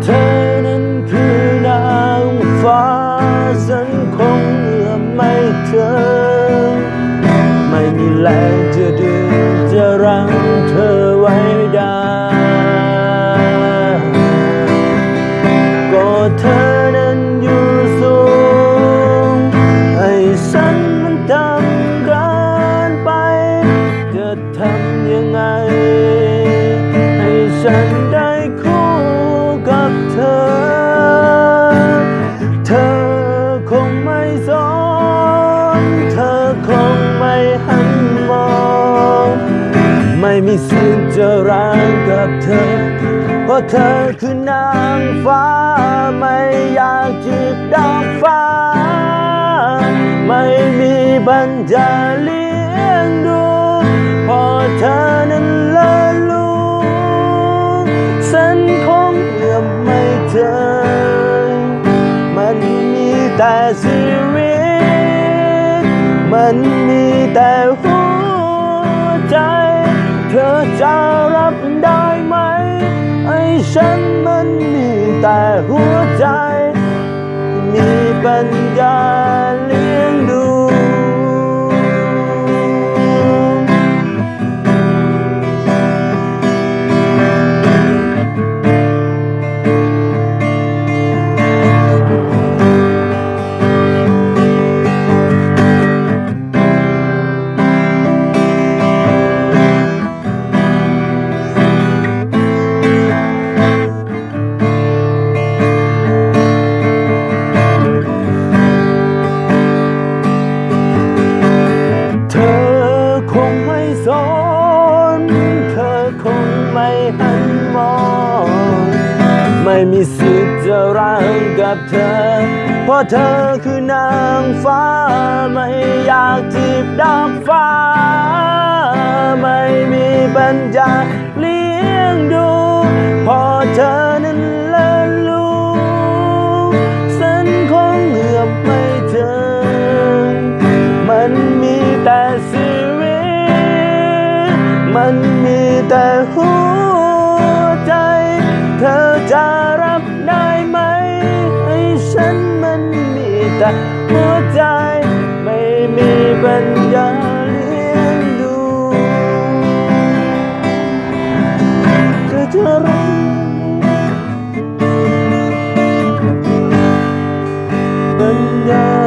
เธอนั้นคือนางฟ้าฉันคงเอื้อมไม่เธอไม่มีแรงจะดึงจะรั้งเธอไว้ได้ก็เธอนั้นอยู่สูงให้ฉันมันทำเกินไปจะทำยังไงให้ฉันได้คู่กับเธอเธอคงไม่สนเธอคงไม่หันมองไม่มีสิทธิ์จะรักกับเธอเพราะเธอคือนางฟ้าไม่อยากจีบดอกฟ้าไม่มีปัญญาเลี้ยงดูเพราะเธอนั้นเลิศลูกฉันคงเอื้อมไม่เจอมันมีแต่ชีวิตมันมีแต่หัวใจเธอจะรับได้ไหมไอ้ฉันมันมีแต่หัวใจมีปัญญาเลี้ยงดูเธอคงไม่หันมองไม่มีสิทธิ์จะรักกับเธอเพราะเธอคือนางฟ้าไม่อยากจีบดอกฟ้าไม่มีปัญญาเลี้ยงดูเพราะเธอนั้นเลิศลูกฉันคงเอื้อมไม่เจอมันมีแต่ชีวิตมันมีแต่หัวใจเธอจะรับได้ไหมให้ฉันมันมีแต่หัวใจไม่มีปัญญาเลี้ยงดูเธอจะรับปัญญา